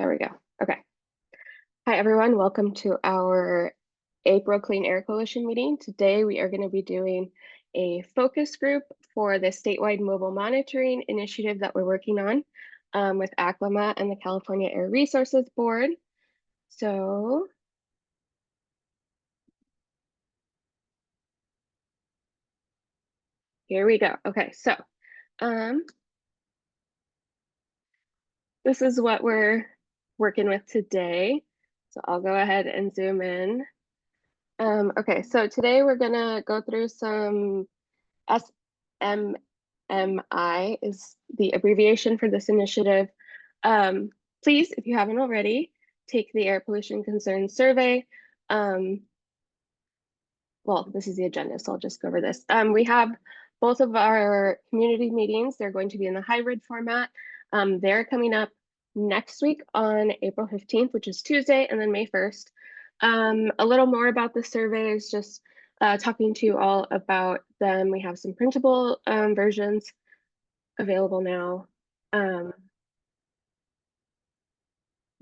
There we go. Okay. Hi, everyone. Welcome to our April Clean Air Coalition meeting. Today, we are going to be doing a focus group for the statewide mobile monitoring initiative that we're working on with ACLIMA and the California Air Resources Board. So here we go. Okay, so this is what we're working with today. So I'll go ahead and zoom in. Okay, so today we're gonna go through some SMMI is the abbreviation for this initiative. Please, if you haven't already, take the air pollution concerns survey. Well, this is the agenda, so I'll just go over this. We have both of our community meetings. They're going to be in the hybrid format. They're coming up next week on April 15th, which is Tuesday, and then May 1st. A little more about the surveys, just talking to you all about them. We have some printable versions available now.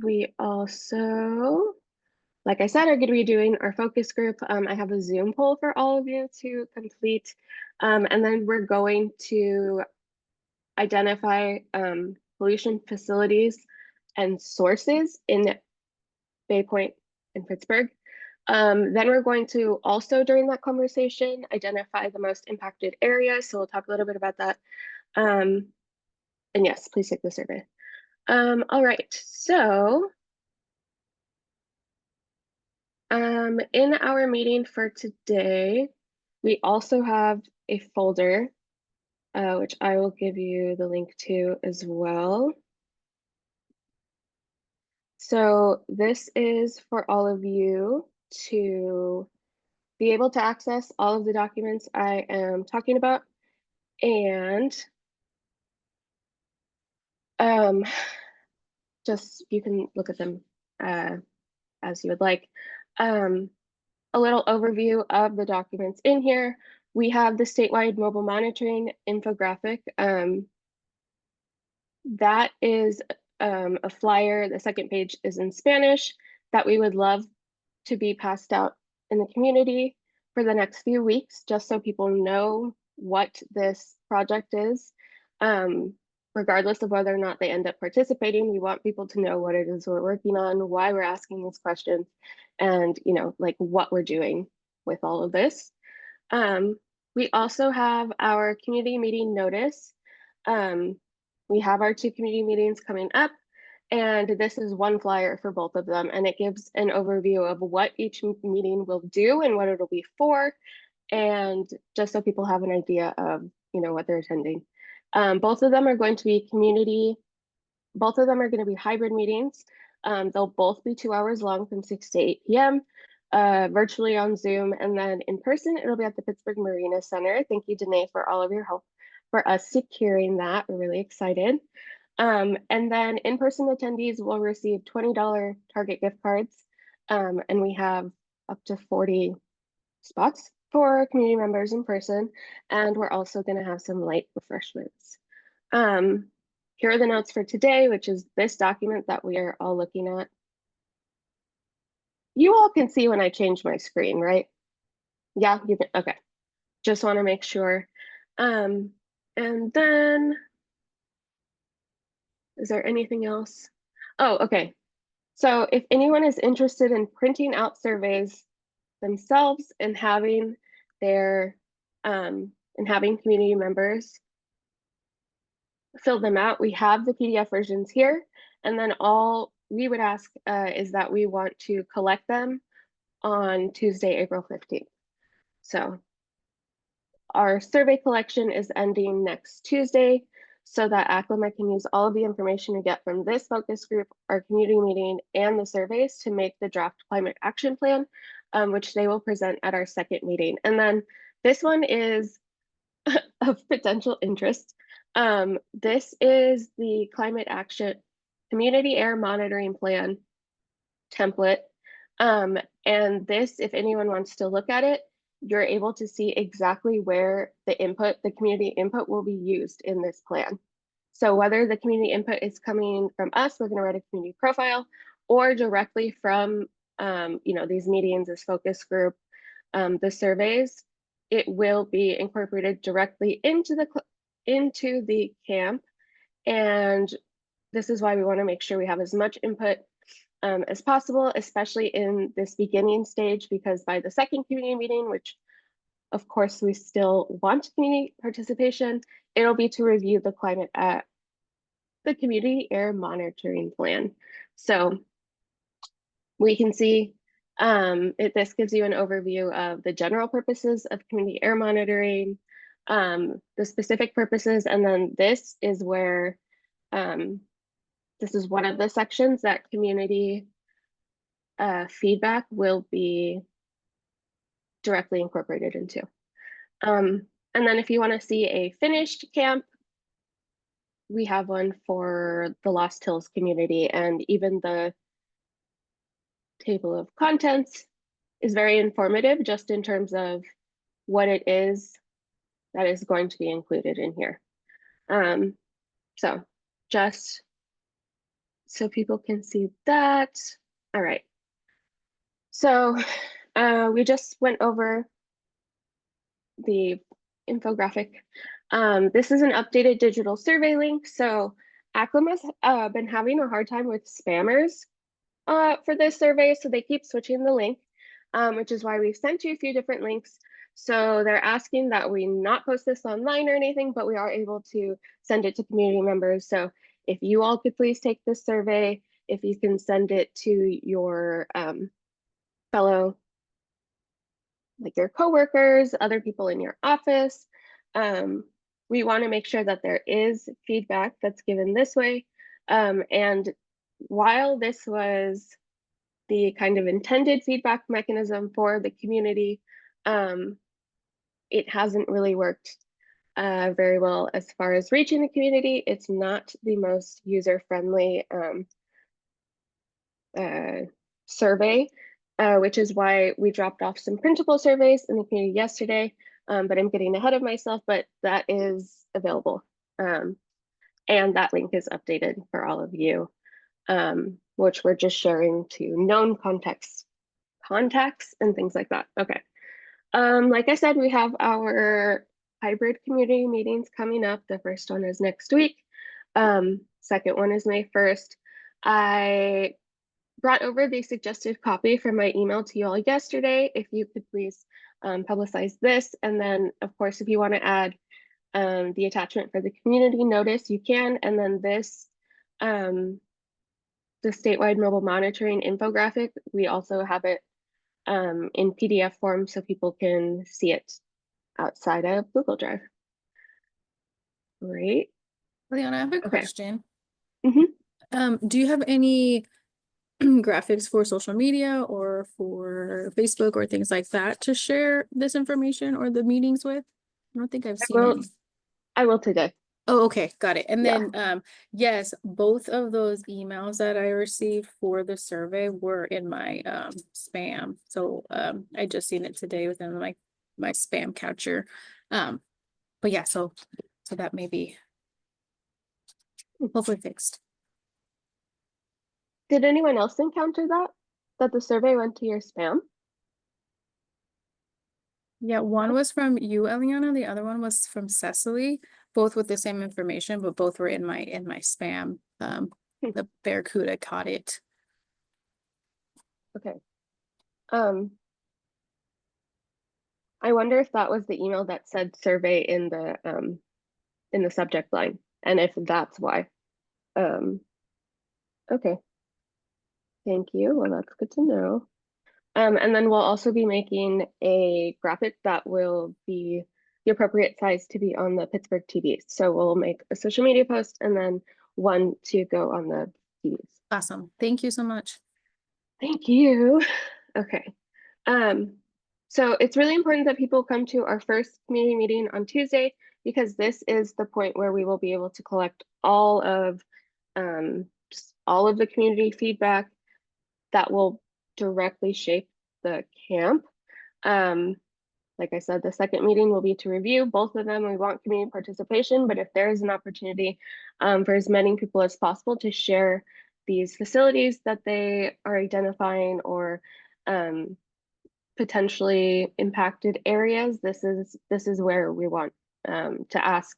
We also, like I said, are going to be doing our focus group. I have a Zoom poll for all of you to complete. And then we're going to identify pollution facilities and sources in Bay Point and Pittsburgh. Then we're going to also, during that conversation, identify the most impacted areas. So we'll talk a little bit about that. And yes, please take the survey. All right, so in our meeting for today, we also have a folder, which I will give you the link to as well. So this is for all of you to be able to access all of the documents I am talking about. And just you can look at them as you would like. A little overview of the documents in here. We have the statewide mobile monitoring infographic. That is a flyer. The second page is in Spanish that we would love to be passed out in the community for the next few weeks, just so people know what this project is. Regardless of whether or not they end up participating, we want people to know what it is we're working on, why we're asking these questions, and like what we're doing with all of this. We also have our community meeting notice. We have our 2 community meetings coming up, and this is one flyer for both of them, and it gives an overview of what each meeting will do and what it'll be for, and just so people have an idea of what they're attending. Both of them are going to be hybrid meetings. They'll both be 2 hours long from 6 to 8 p.m. Virtually on Zoom, and then in person, it'll be at the Pittsburgh Marina Center. Thank you, Danae, for all of your help for us securing that. We're really excited. And then in-person attendees will receive $20 Target gift cards. And we have up to 40 spots for community members in person. And we're also going to have some light refreshments. Here are the notes for today, which is this document that we are all looking at. You all can see when I change my screen, right? Yeah, you can. Okay. Just want to make sure. And then, is there anything else? Oh, okay. So if anyone is interested in printing out surveys themselves and having their having community members fill them out, we have the PDF versions here. And then all we would ask is that we want to collect them on Tuesday, April 15th. So our survey collection is ending next Tuesday, so that ACLIMA can use all of the information we get from this focus group, our community meeting, and the surveys to make the draft climate action plan, which they will present at our second meeting. And then this one is of potential interest. This is the climate action community air monitoring plan template. And this, if anyone wants to look at it, you're able to see exactly where the community input will be used in this plan. So whether the community input is coming from us, we're going to write a community profile, or directly from these meetings, this focus group, the surveys, it will be incorporated directly into the camp. And this is why we want to make sure we have as much input as possible, especially in this beginning stage, because by the second community meeting, which of course we still want community participation, it'll be to review the climate at the community air monitoring plan. So we can see this gives you an overview of the general purposes of community air monitoring, the specific purposes, and then this is where this is one of the sections that community feedback will be directly incorporated into. And then if you want to see a finished camp, we have one for the Lost Hills community, and even the table of contents is very informative just in terms of what it is that is going to be included in here. So just so people can see that. All right. So we just went over the infographic. This is an updated digital survey link. So ACLM has been having a hard time with spammers for this survey, so they keep switching the link, which is why we've sent you a few different links. So they're asking that we not post this online or anything, but we are able to send it to community members. So if you all could please take this survey, if you can send it to your fellow, like your coworkers, other people in your office. We want to make sure that there is feedback that's given this way. And while this was the kind of intended feedback mechanism for the community, it hasn't really worked very well as far as reaching the community. It's not the most user-friendly survey, which is why we dropped off some printable surveys in the community yesterday, but I'm getting ahead of myself, but that is available. And that link is updated for all of you, which we're just sharing to known contacts and things like that. Okay. Like I said, we have our hybrid community meetings coming up. The first one is next week. Second one is May 1st. I brought over the suggested copy from my email to you all yesterday. If you could please publicize this. And then of course, if you want to add the attachment for the community notice, you can. And then this, the statewide mobile monitoring infographic, we also have it in PDF form so people can see it outside of Google Drive. Great. Leona, I have a Okay. question. Mm-hmm. Do you have any graphics for social media or for Facebook or things like that to share this information or the meetings with? I don't think I've seen any. I will today. Oh, okay, got it. And Yeah. then yes, both of those emails that I received for the survey were in my spam. So I just seen it today within my spam catcher. But yeah, so that may be hopefully fixed. Did anyone else encounter that the survey went to your spam? Yeah, one was from you, Eliana. The other one was from Cecily, both with the same information, but both were in my spam. The Barracuda caught it. Okay. I wonder if that was the email that said survey in the subject line, and if that's why. Okay. Thank you. Well, that's good to know. And then we'll also be making a graphic that will be the appropriate size to be on the Pittsburgh TV. So we'll make a social media post and then one to go on the TVs. Awesome. Thank you so much. Thank you. Okay. So it's really important that people come to our first community meeting on Tuesday, because this is the point where we will be able to collect all of the community feedback that will directly shape the camp. like I said, the second meeting will be to review both of them. We want community participation, but if there is an opportunity for as many people as possible to share these facilities that they are identifying or potentially impacted areas, this is where we want to ask.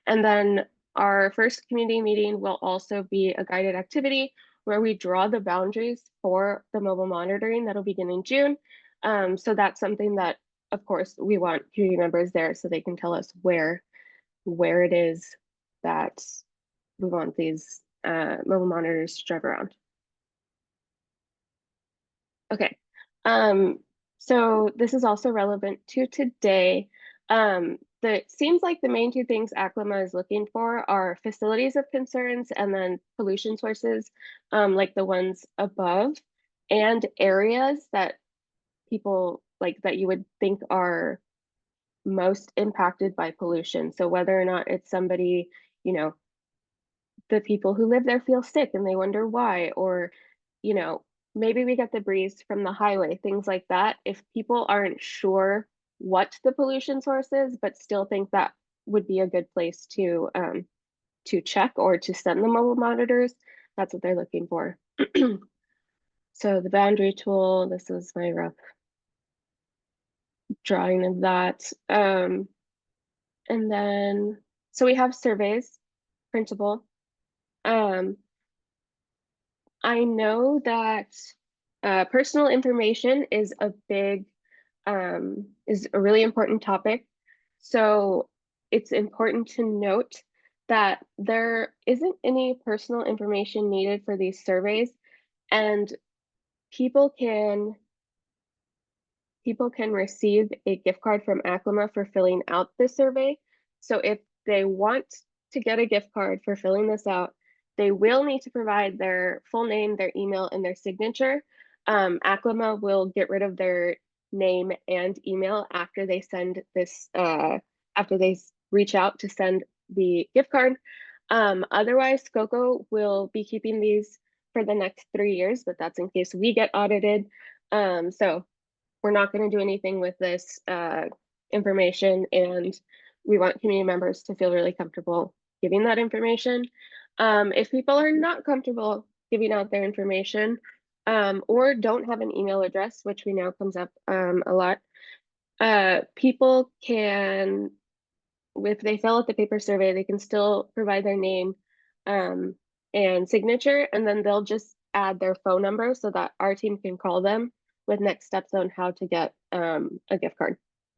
And then our first community meeting will also be a guided activity where we draw the boundaries for the mobile monitoring that'll begin in June. So that's something that, of course, we want community members there so they can tell us where it is that we want these mobile monitors to drive around. Okay. So this is also relevant to today. It seems like the main two things ACLIMA is looking for are facilities of concerns and then pollution sources, like the ones above, and areas that people like that you would think are most impacted by pollution. So whether or not it's somebody, you know, the people who live there feel sick and they wonder why, or, you know, maybe we get the breeze from the highway, things like that. If people aren't sure what the pollution source is, but still think that would be a good place to check or to send the mobile monitors, that's what they're looking for. So the boundary tool, this is my rough drawing of that. And then, so we have surveys, printable. Um, I know that personal information is is a really important topic. So it's important to note that there isn't any personal information needed for these surveys, and people can people can receive a gift card from ACLIMA for filling out this survey. So if they want to get a gift card for filling this out, they will need to provide their full name, their email, and their signature. ACLIMA will get rid of their name and email after they send this, after they reach out to send the gift card. Otherwise, SCOCO will be keeping these for the next 3 years, but that's in case we get audited. So we're not going to do anything with this information, and we want community members to feel really comfortable giving that information. If people are not comfortable giving out their information or don't have an email address, which we know comes up a lot, people can, if they fill out the paper survey, they can still provide their name and signature, and then they'll just add their phone number so that our team can call them with next steps on how to get a gift card.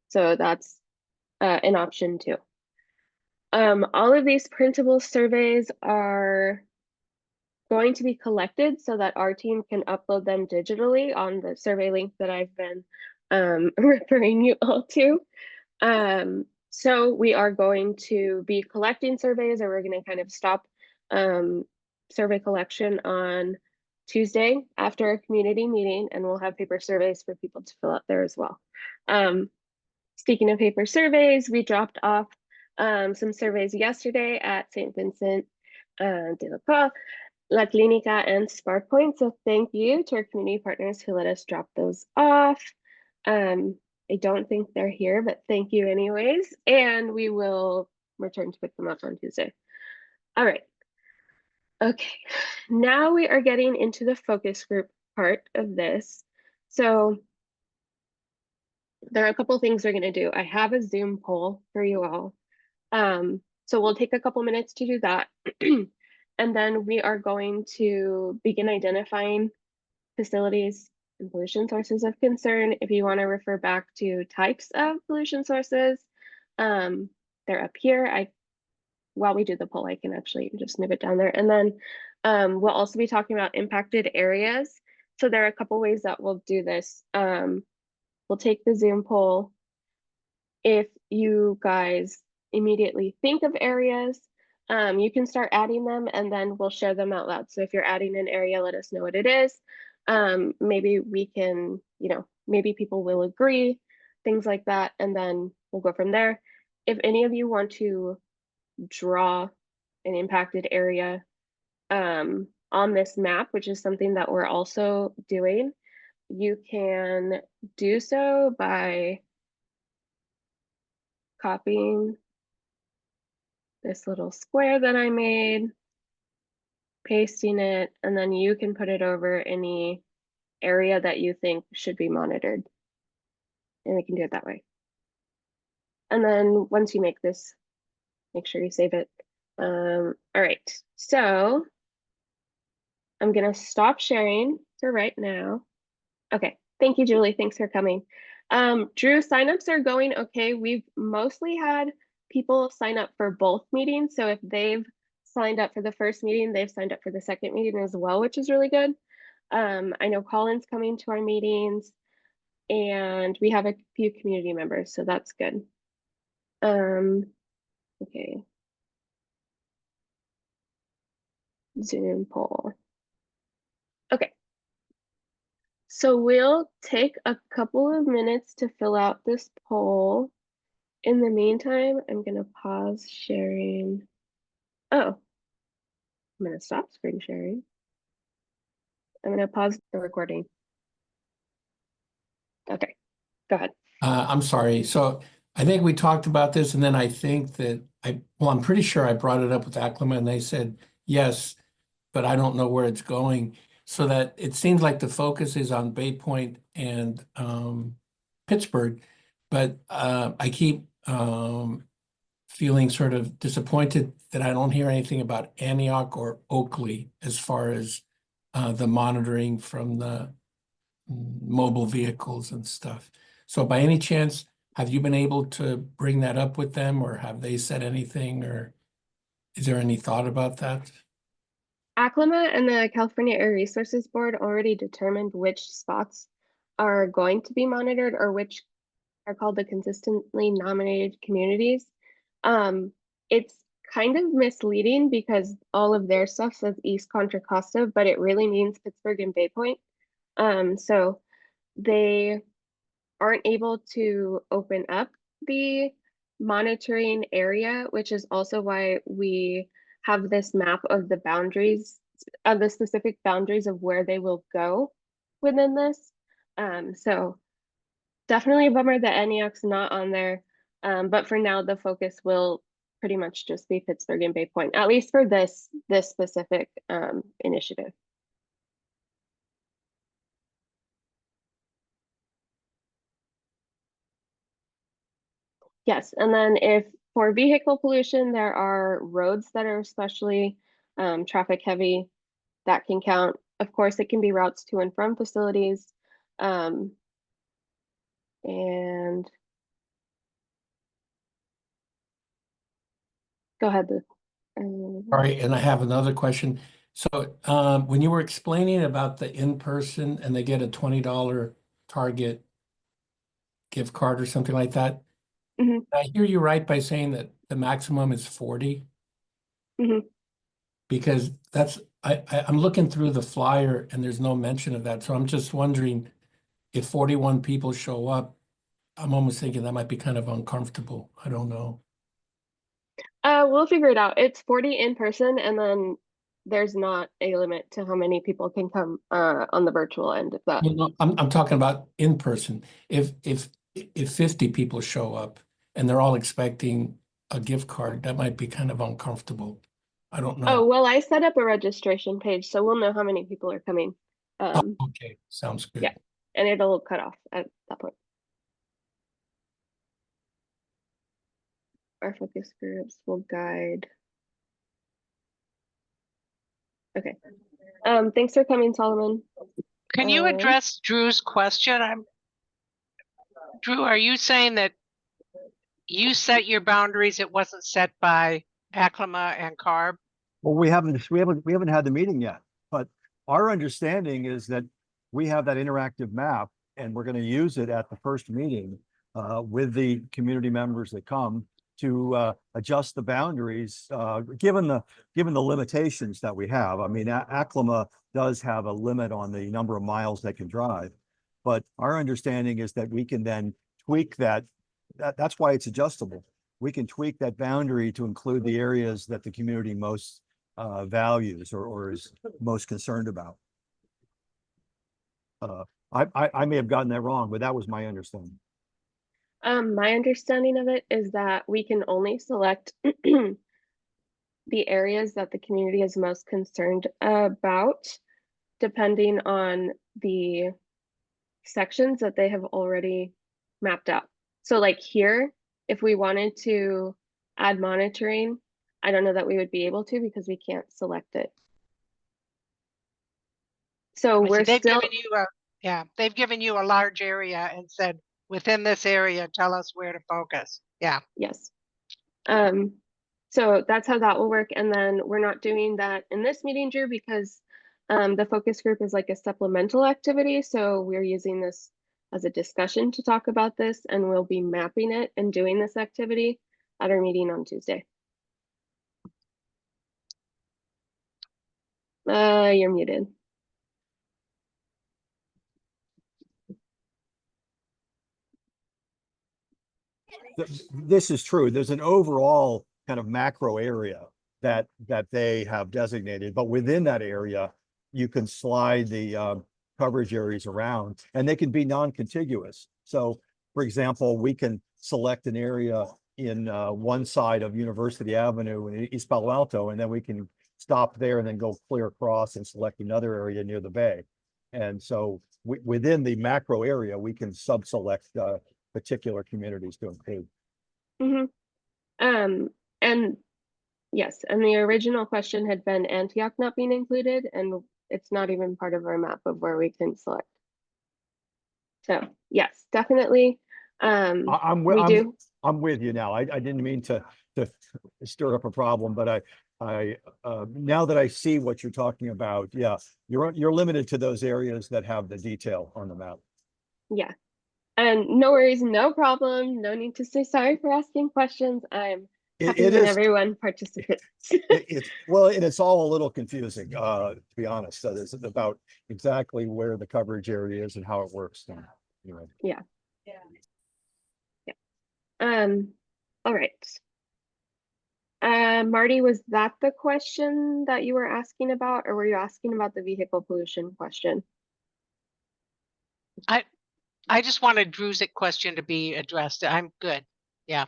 So that's an option too. All of these printable surveys are going to be collected so that our team can upload them digitally on the survey link that I've been referring you all to. So we are going to be collecting surveys, or we're going to kind of stop survey collection on Tuesday after a community meeting, and we'll have paper surveys for people to fill out there as well. Speaking of paper surveys, we dropped off some surveys yesterday at St. Vincent de la Croix, La Clinica, and SparkPoint. So thank you to our community partners who let us drop those off. I don't think they're here, but thank you anyways. And we will return to pick them up on Tuesday. All right. Okay, now we are getting into the focus group part of this. So there are a couple things we're going to do. I have a Zoom poll for you all. So we'll take a couple minutes to do that. And then we are going to begin identifying facilities and pollution sources of concern. If you want to refer back to types of pollution sources, they're up here. While we do the poll, I can actually just move it down there. And then we'll also be talking about impacted areas. So there are a couple ways that we'll do this. We'll take the Zoom poll. If you guys immediately think of areas, you can start adding them and then we'll share them out loud. So if you're adding an area, let us know what it is. Maybe we can, maybe people will agree, things like that, and then we'll go from there. If any of you want to draw an impacted area on this map, which is something that we're also doing, you can do so by copying this little square that I made, pasting it, and then you can put it over any area that you think should be monitored. And we can do it that way. And then once you make this, make sure you save it. All right, so I'm gonna stop sharing for right now. Okay, thank you, Julie. Thanks for coming. Drew, signups are going okay. We've mostly had people sign up for both meetings. So if they've signed up for the first meeting, they've signed up for the second meeting as well, which is really good. I know Colin's coming to our meetings and we have a few community members, so that's good. Okay. Zoom poll. Okay. So we'll take a couple of minutes to fill out this poll. In the meantime, I'm gonna pause sharing. Oh, I'm gonna stop screen sharing. I'm gonna pause the recording. Okay, go ahead. I'm sorry. So I think we talked about this, and then I think that I'm pretty sure I brought it up with Aclima, and they said yes, but I don't know where it's going. So that it seems like the focus is on Bay Point and Pittsburgh, but I keep feeling sort of disappointed that I don't hear anything about Antioch or Oakley as far as the monitoring from the mobile vehicles and stuff. So by any chance, have you been able to bring that up with them, or have they said anything, or is there any thought about that? Aclima and the California Air Resources Board already determined which spots are going to be monitored or which are called the consistently nominated communities. It's kind of misleading because all of their stuff says East Contra Costa, but it really means Pittsburgh and Bay Point. So they aren't able to open up the monitoring area, which is also why we have this map of the boundaries, of the specific boundaries of where they will go within this. So definitely a bummer that Antioch's not on there. But for now, the focus will pretty much just be Pittsburgh and Bay Point, at least for this specific initiative. Yes, and then if for vehicle pollution, there are roads that are especially traffic heavy that can count. Of course, it can be routes to and from facilities. And go ahead, Luke. All right, and I have another question. So when you were explaining about the in-person and they get a $20 Target gift card or something like that, Mhm. I hear you right by saying that the maximum is 40? Mhm. Because I'm looking through the flyer and there's no mention of that. So I'm just wondering if 41 people show up, I'm almost thinking that might be kind of uncomfortable. I don't know. We'll figure it out. It's 40 in person, and then there's not a limit to how many people can come on the virtual end of that. No, I'm talking about in person. If 50 people show up and they're all expecting a gift card, that might be kind of uncomfortable. I don't Oh, know. well, I set up a registration page, so we'll know how many people are coming. Oh, okay, sounds good. Yeah, and it'll cut off at that point. Our focus groups will guide. Okay. Thanks for coming, Solomon. Can you address Drew's question? Drew, are you saying that you set your boundaries, it wasn't set by Aclima and CARB? Well, we haven't had the meeting yet, but our understanding is that we have that interactive map and we're going to use it at the first meeting with the community members that come to adjust the boundaries, given the limitations that we have. I mean, Aclima does have a limit on the number of miles they can drive, but our understanding is that we can then tweak that. That's why it's adjustable. We can tweak that boundary to include the areas that the community most values or is most concerned about. I may have gotten that wrong, but that was my understanding. My understanding of it is that we can only select the areas that the community is most concerned about, depending on the sections that they have already mapped out. So like here, if we wanted to add monitoring, I don't know that we would be able to because we can't select it. So I see we're they've still, given you a, yeah, they've given you a large area and said, within this area, tell us where to focus. Yeah. yes. So that's how that will work. And then we're not doing that in this meeting, Drew, because the focus group is like a supplemental activity. So we're using this as a discussion to talk about this, and we'll be mapping it and doing this activity at our meeting on Tuesday. You're muted. This is true. There's an overall kind of macro area that they have designated, but within that area, you can slide the coverage areas around, and they can be non-contiguous. So, for example, we can select an area in one side of University Avenue in East Palo Alto, and then we can stop there and then go clear across and select another area near the bay. And so within the macro area, we can sub-select particular communities to include. And yes, and the original question had been Antioch not being included, and it's not even part of our map of where we can select. So yes, definitely. I'm We do. I'm with you now. I didn't mean to stir up a problem, but I now that I see what you're talking about, yeah, you're limited to those areas that have the detail on the map. Yeah. And no worries, no problem. No need to say sorry for asking questions. I'm happy It when is everyone participates. it's well, and it's all a little confusing, to be honest. So it's about exactly where the coverage area is and how it works. So, anyway. Yeah. All right. Marty, was that the question that you were asking about, or were you asking about the vehicle pollution question? I just wanted Drew's question to be addressed. I'm good. Yeah.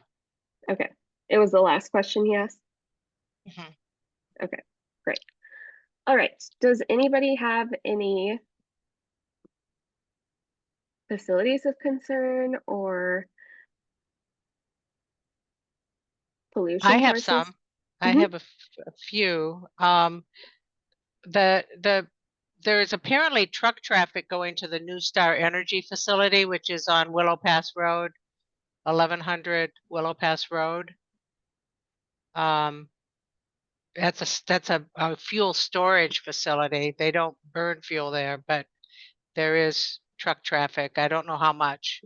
Okay. It was the last question he asked? Mhm. Okay, great. All right. Does anybody have any facilities of concern or pollution I have sources? some. I Mhm. have a few. There's apparently truck traffic going to the New Star Energy facility, which is on Willow Pass Road, 1100 Willow Pass Road. That's a fuel storage facility. They don't burn fuel there, but there is truck traffic. I don't know how much.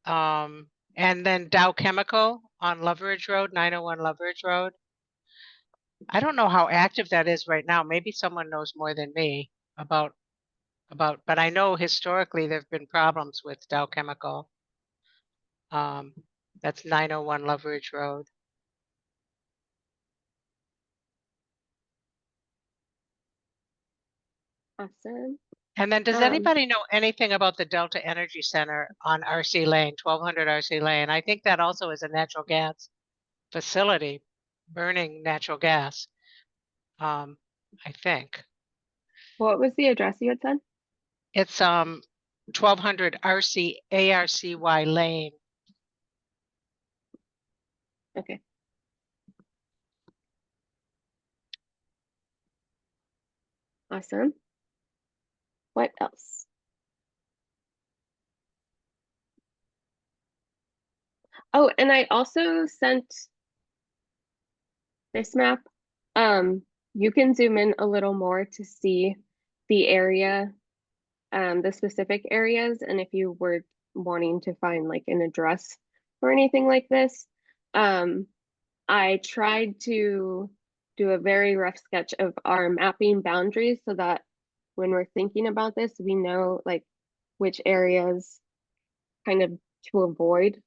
And then Dow Chemical on Loveridge Road, 901 Loveridge Road. I don't know how active that is right now. Maybe someone knows more than me about, but I know historically there've been problems with Dow Chemical. That's 901 Loveridge Road. Awesome. And then does anybody know anything about the Delta Energy Center on RC Lane, 1200 RC Lane? I think that also is a natural gas facility, burning natural gas. I think. What was the address you had said? It's 1200 ARCY Lane. Okay. Awesome. What else? Oh, and I also sent this map. You can zoom in a little more to see the area, the specific areas, and if you were wanting to find like an address or anything like this, I tried to do a very rough sketch of our mapping boundaries so that when we're thinking about this, we know like which areas kind of to avoid,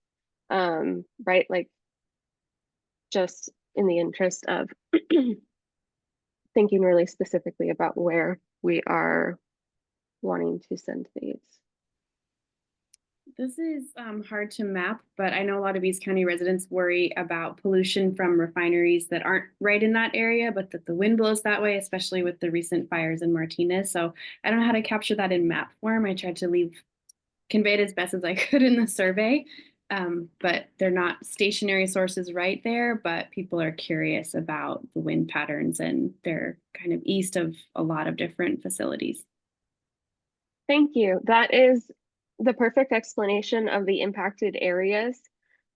right? Like just in the interest of thinking really specifically about where we are wanting to send these. This is hard to map, but I know a lot of East County residents worry about pollution from refineries that aren't right in that area, but that the wind blows that way, especially with the recent fires in Martinez. So I don't know how to capture that in map form. I tried to convey it as best as I could in the survey, but they're not stationary sources right there, but people are curious about the wind patterns and they're kind of east of a lot of different facilities. Thank you. That is the perfect explanation of the impacted areas.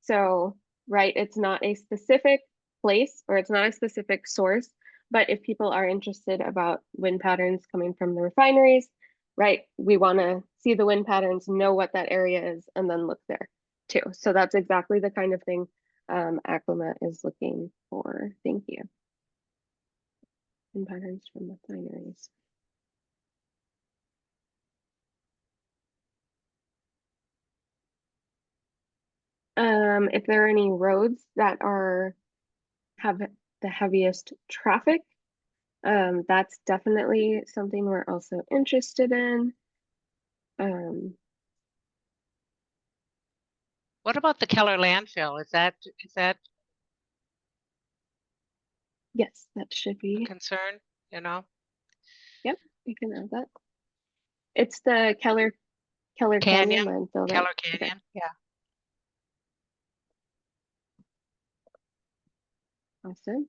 So, right, it's not a specific place or it's not a specific source, but if people are interested about wind patterns coming from the refineries, right, we want to see the wind patterns, know what that area is, and then look there too. So that's exactly the kind of thing Acclimat is looking for. Thank you. Wind patterns from refineries. If there are any roads that have the heaviest traffic, that's definitely something we're also interested in. What about the Keller landfill? Is that Yes, that should a be. concern, you know? Yep, we can add that. It's the Keller Canyon Canyon, landfill, right? Keller Okay. Canyon, yeah. Awesome.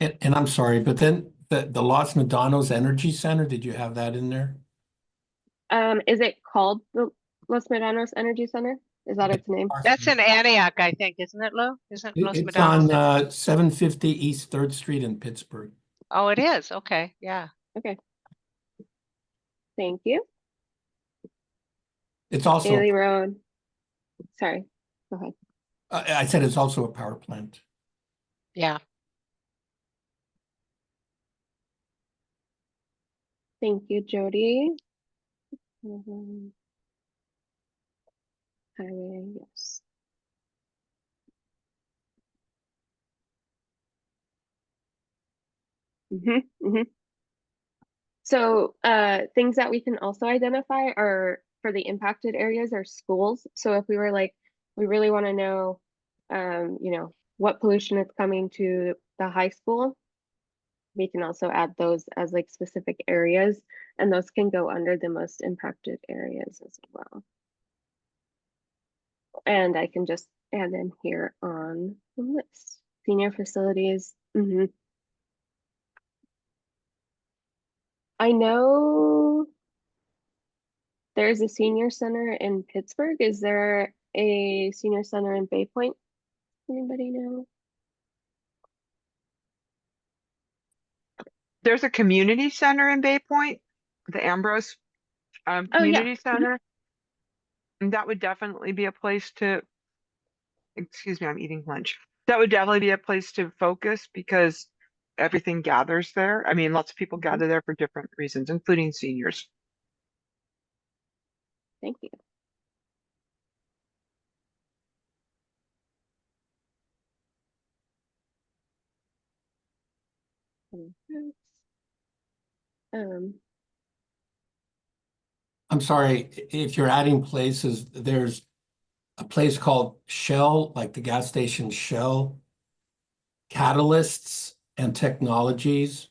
And I'm sorry, but then the Los Medanos Energy Center, did you have that in there? Is it called the Los Medanos Energy Center? Is that its name? That's in Antioch, I think, isn't it, Lou? Isn't Los It's Medanos? on 750 East 3rd Street in Pittsburgh. Oh, it is. Okay, yeah. Okay. Thank you. It's also, Daily Road. Sorry, go ahead. I said it's also a power plant. Yeah. Thank you, Jody. Highway, yes. So things that we can also identify are for the impacted areas are schools. So if we were like, we really want to know, you know, what pollution is coming to the high school, we can also add those as like specific areas, and those can go under the most impacted areas as well. And I can just add them here on the list. Senior facilities. I know there's a senior center in Pittsburgh. Is there a senior center in Bay Point? Anybody know? There's a community center in Bay Point, the Ambrose Oh, yeah. Community Center. And that would definitely be a place to, excuse me, I'm eating lunch. That would definitely be a place to focus because everything gathers there. I mean, lots of people gather there for different reasons, including seniors. Thank you. I'm sorry, if you're adding places, there's a place called Shell, like the gas station Shell, Catalysts and Technologies,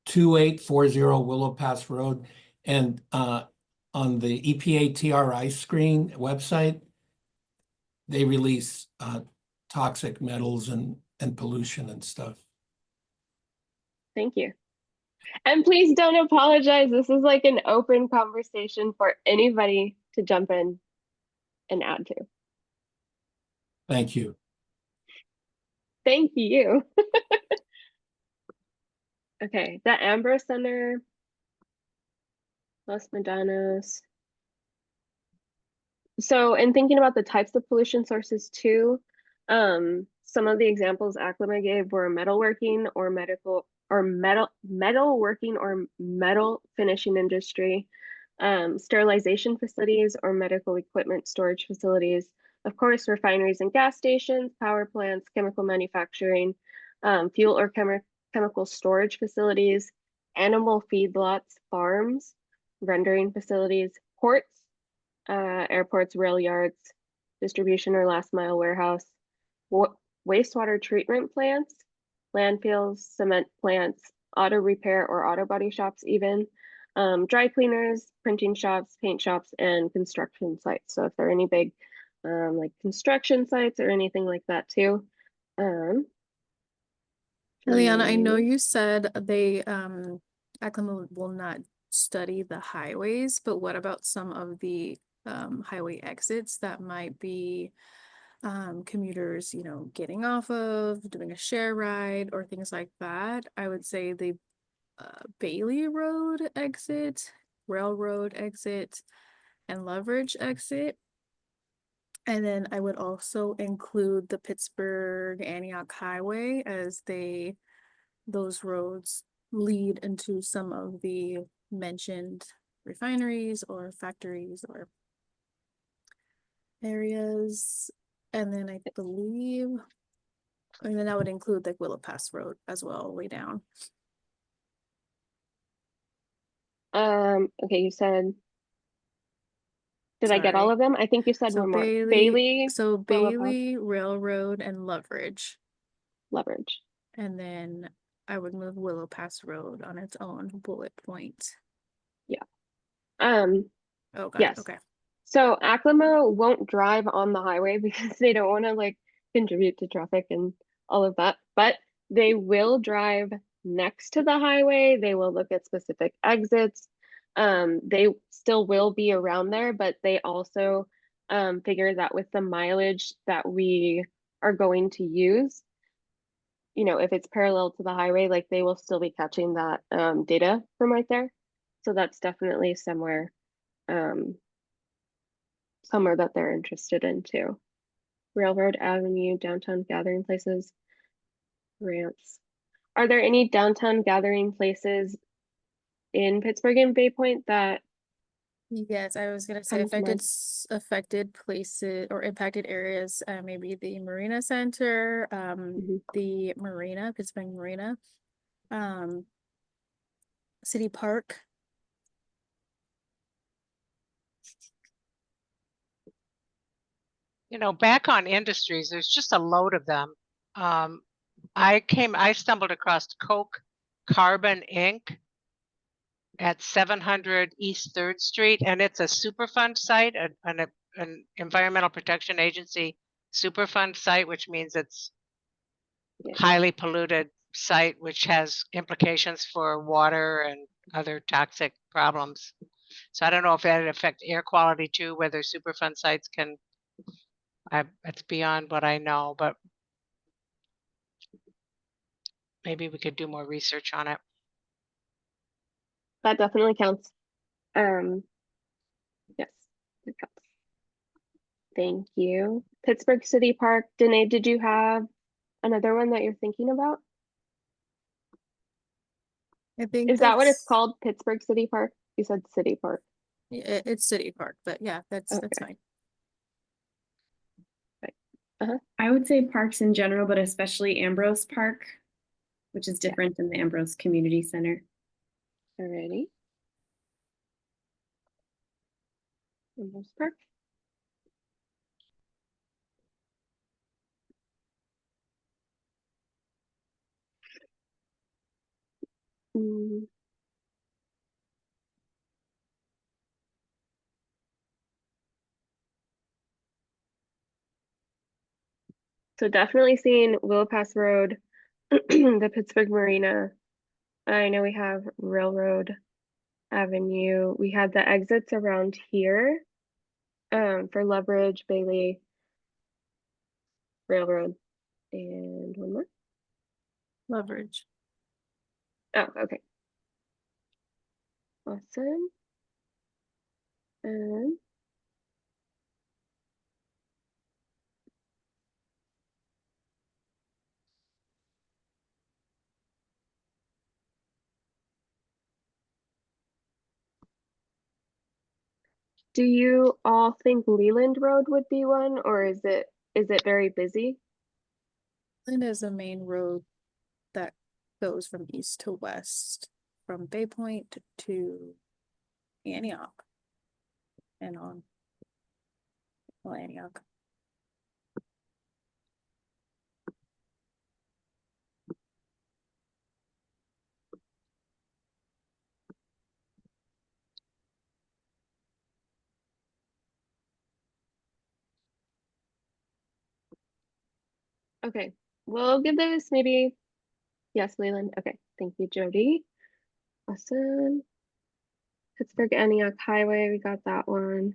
2840 Willow Pass Road. And on the EPA TRI screen website, they release toxic metals and pollution and stuff. Thank you. And please don't apologize. This is like an open conversation for anybody to jump in and add to. Thank you. Thank you. Okay, the Ambrose Center, Los Medanos. So in thinking about the types of pollution sources too, some of the examples Acclimat gave were metalworking or metalworking or metal finishing industry, sterilization facilities or medical equipment storage facilities, of course, refineries and gas stations, power plants, chemical manufacturing, fuel or chemical storage facilities, animal feedlots, farms, rendering facilities, ports, airports, rail yards, distribution or last mile warehouse, wastewater treatment plants, landfills, cement plants, auto repair or auto body shops even, dry cleaners, printing shops, paint shops, and construction sites. So if there are any big like construction sites or anything like that too. Eliana, I know do- you said they, Acklima will not study the highways, but what about some of the highway exits that might be commuters, you know, getting off of, doing a share ride or things like that? I would say the Bailey Road exit, Railroad exit, and Leverage exit. And then I would also include the Pittsburgh Antioch Highway as those roads lead into some of the mentioned refineries or factories or areas. And then I believe, and then that would include like Willow Pass Road as well, way down. Okay, you said, did I get all Sorry. of them? I think you said So one more. Bailey, so Willow Pass, Bailey, Railroad, and Leverage. Leverage. And then I would move Willow Pass Road on its own bullet point. Um, Oh, got yes. it. Okay. So Acklima won't drive on the highway because they don't want to like contribute to traffic and all of that, but they will drive next to the highway. They will look at specific exits. They still will be around there, but they also figure that with the mileage that we are going to use, you know, if it's parallel to the highway, like they will still be catching that data from right there. So that's definitely somewhere somewhere that they're interested in too. Railroad Avenue, downtown gathering places, ramps. Are there any downtown gathering places in Pittsburgh and Bay Point that Yes, I was gonna say come to mind? affected places or impacted areas, maybe the Marina Center, Mhm. the Marina, Pittsburgh Marina, City Park. You know, back on industries, there's just a load of them. I stumbled across Coke Carbon Inc. at 700 East 3rd Street, and it's a Superfund site, an Environmental Protection Agency Superfund site, which means it's Yeah. highly polluted site, which has implications for water and other toxic problems. So I don't know if that'd affect air quality too, whether Superfund sites can, it's beyond what I know, but maybe we could do more research on it. That definitely counts. Yes, it counts. Thank you. Pittsburgh City Park. Danae, did you have another one that you're thinking about? I think Is that what it's that's- called? Pittsburgh City Park? You said City Park. It's City Park, but yeah, that's Okay. fine. I would say parks in general, but especially Ambrose Park, which is different than the Ambrose Community Center. Alrighty. Ambrose Park. Mm. So definitely seeing Willow Pass Road, the Pittsburgh Marina. I know we have Railroad Avenue. We have the exits around here for Leverage, Bailey, Railroad, and one more. Leverage. Oh, okay. Awesome. And do you all think Leland Road would be one, or is it very busy? It is a main road that goes from east to west, from Bay Point to Antioch. And on. Well, Antioch. Okay, we'll give this maybe, yes, Leland. Okay, thank you, Jody. Awesome. Pittsburgh Antioch Highway, we got that one.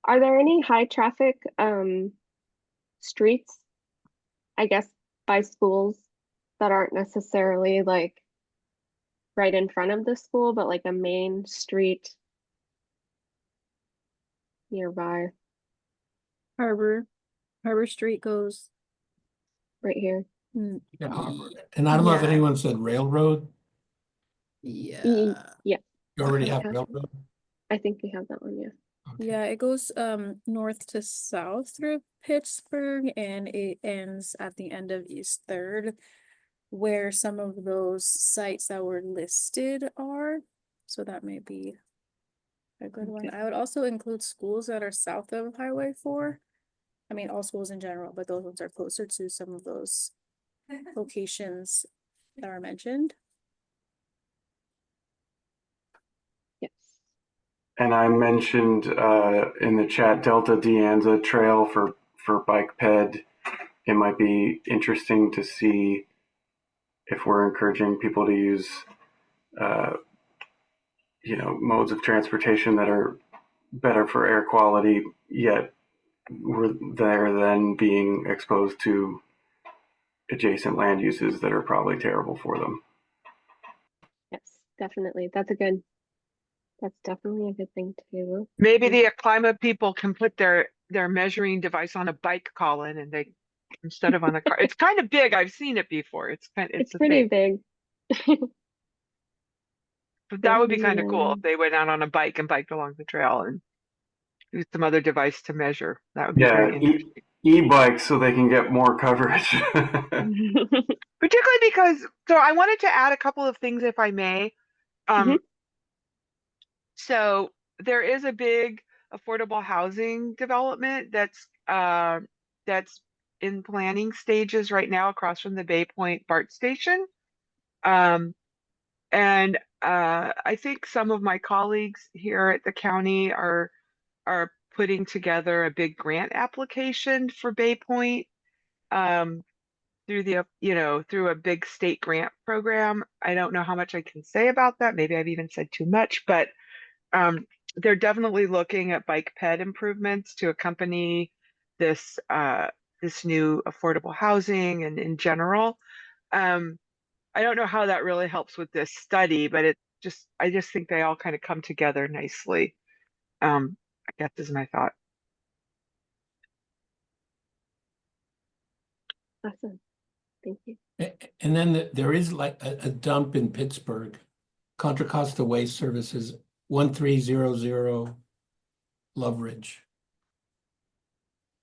Are there any high traffic streets, I guess, by schools that aren't necessarily like right in front of the school, but like a main street nearby, Harbor Street goes. right here? mm, Yeah, and I don't know if Yeah. anyone said railroad. Yeah. Yeah, You already Okay, have yeah. railroad? I think we have that one, yeah. Okay. Yeah, it goes north to south through Pittsburgh and it ends at the end of East Third, where some of those sites that were listed are. So that may be a good one. Okay. I would also include schools that are south of Highway 4. I mean, all schools in general, but those ones are closer to some of those locations that are mentioned. Yes. And I mentioned in the chat Delta De Anza Trail for bike ped. It might be interesting to see if we're encouraging people to use, modes of transportation that are better for air quality, yet they're then being exposed to adjacent land uses that are probably terrible for them. Yes, definitely. That's definitely a good thing to do. Maybe the climate people can put their measuring device on a bike, Colin, and they instead of on a car. It's kind of big. I've seen it before. It's It's a pretty thing. big. But that would be Pretty, kind of cool if they went out on a bike and biked along the trail and used some other device to measure. That would be Yeah, very interesting. e-bikes so they can get more coverage. Particularly because, so I wanted to add a couple of things if I may. Mhm. So there is a big affordable housing development that's in planning stages right now across from the Bay Point BART station. And I think some of my colleagues here at the county are putting together a big grant application for Bay Point through through a big state grant program. I don't know how much I can say about that. Maybe I've even said too much, but they're definitely looking at bike ped improvements to accompany this this new affordable housing and in general. I don't know how that really helps with this study, but I just think they all kind of come together nicely. I guess is my thought. Awesome. Thank you. And then there is like a dump in Pittsburgh, Contra Costa Waste Services, 1300 Love Ridge.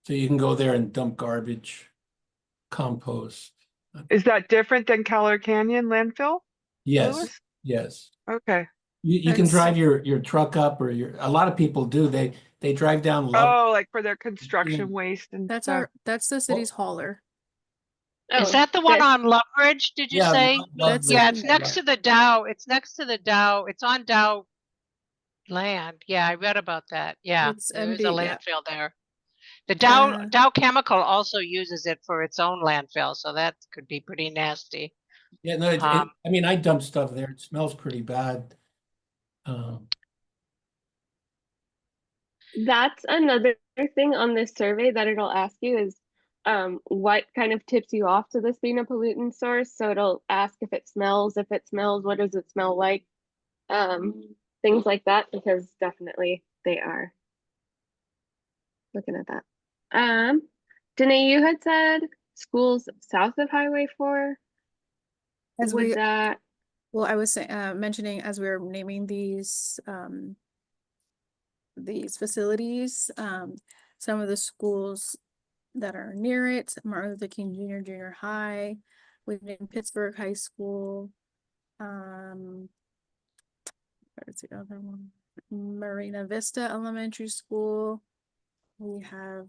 So you can go there and dump garbage, compost. Is that different than Keller Canyon landfill? Yes, Lewis? yes. Okay. You can That's- drive your truck up or a lot of people do. They drive down Love. Oh, like for their construction waste and That's stuff. that's the city's hauler. Is Oh, that the one this- on Loveridge, did you Yeah, say? Love That's- Ridge. Yeah, it's next to the Dow. It's next to the Dow. It's on Dow land. Yeah, I read about that. Yeah, It's there is a MD, yeah. landfill there. The Dow Uh, Dow Chemical also uses it for its own landfill, so that could be pretty nasty. Yeah, no, Um, I mean, I dump stuff there. It smells pretty bad. That's another thing on this survey that it'll ask you is what kind of tips you off to this being a pollutant source. So it'll ask if it smells, what does it smell like? Things like that, because definitely they are. Looking at that. Danae, you had said schools south of Highway 4. As Would we- that Well, I was mentioning as we were naming these facilities, some of the schools that are near it, Martin Luther King Junior High, we've named Pittsburgh High School, Where's the other one? Marina Vista Elementary School. We have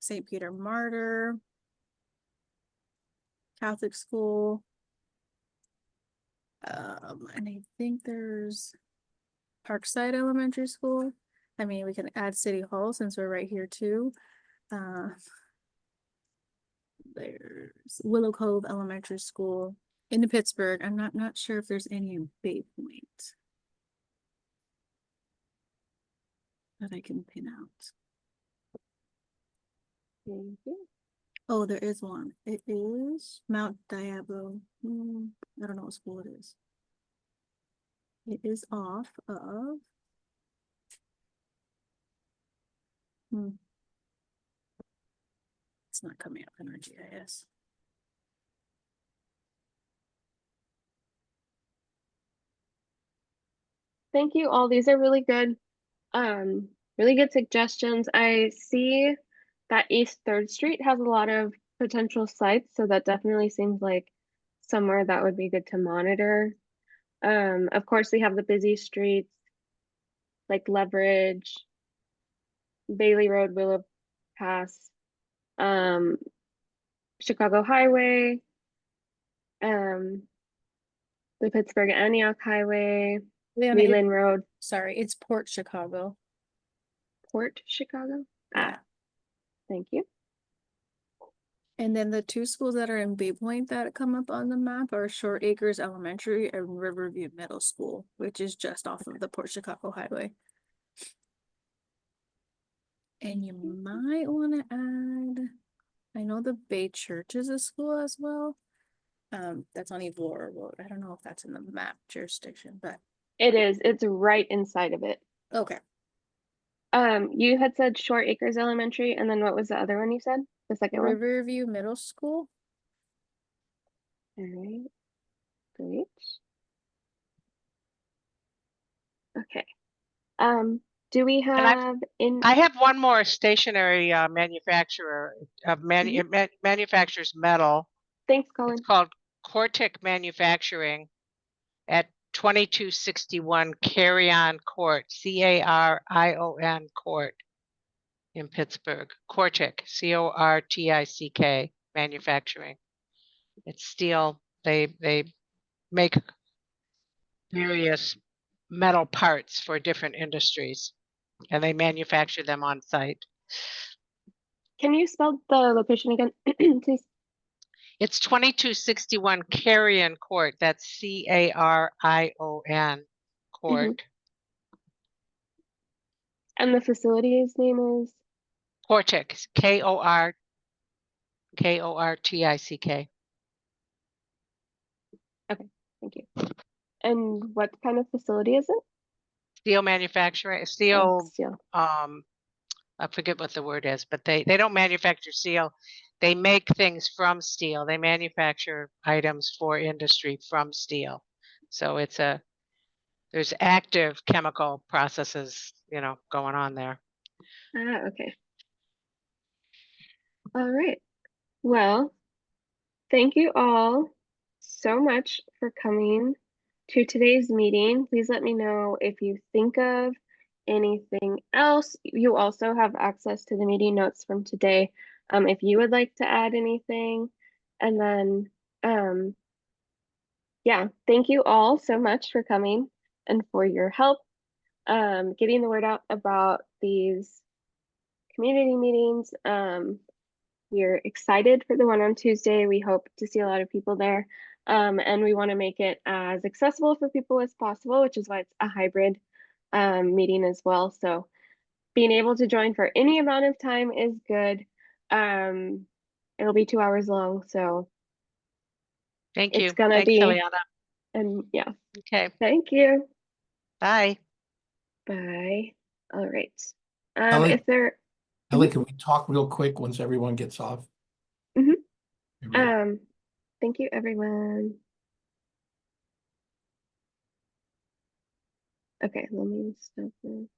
St. Peter Martyr Catholic School. And I think there's Parkside Elementary School. I mean, we can add City Hall since we're right here too. There's Willow Cove Elementary School in Pittsburgh. I'm not sure if there's any in Bay Point that I can pin out. Thank you. Oh, there is one. It is Mount Diablo. I don't know what school it is. It is off of. It's not coming up in our GIS. Thank you all. These are really good suggestions. I see that East 3rd Street has a lot of potential sites, so that definitely seems like somewhere that would be good to monitor. Of course, we have the busy streets like Leverage, Bailey Road, Willow Pass, Chicago Highway, the Pittsburgh Antioch Highway, Leona, Wheelan Road, sorry, it's Port Chicago. Port Chicago. Yeah. Thank you. And then the two schools that are in Bay Point that come up on the map are Short Acres Elementary and Riverview Middle School, which is just off of the Port Chicago Highway. And you might want to add, I know the Bay Church is a school as well. That's on Evora Road. I don't know if that's in the map jurisdiction, but It is. It's right inside of it. okay. You had said Short Acres Elementary, and then what was the other one you said? The second one? Riverview Middle School. All right. Great. Okay. Do we And I've- have in I have one more stationary manufacturer of manufactures metal. thanks, Colin. It's called Cortic Manufacturing at 2261 Carrion Court, Carion Court in Pittsburgh. Cortic, Cortic Manufacturing. It's steel. They make various metal parts for different industries, and they manufacture them on site. Can you spell the location again, please? It's 2261 Carrion Court. That's Carion Court. And the facility's name is? Cortic, Kortic. Thank you. And what kind of facility is it? Steel manufacturing, Oh, steel, steel. I forget what the word is, but they don't manufacture steel. They make things from steel. They manufacture items for industry from steel. So there's active chemical processes, going on there. Okay. All right. Well, thank you all so much for coming to today's meeting. Please let me know if you think of anything else. You also have access to the meeting notes from today, if you would like to add anything. And then, yeah, thank you all so much for coming and for your help getting the word out about these community meetings. We're excited for the one on Tuesday. We hope to see a lot of people there. And we want to make it as accessible for people as possible, which is why it's a hybrid meeting as well. So being able to join for any amount of time is good. It'll be 2 hours long, so Thank you. it's gonna Thanks, be, Eliana. and yeah, Okay, thank you. bye. Bye. All right. Ellie? If there, Ellie, can we talk real quick once everyone gets off? Mhm. Here we go. thank you, everyone. Okay, let me stop this.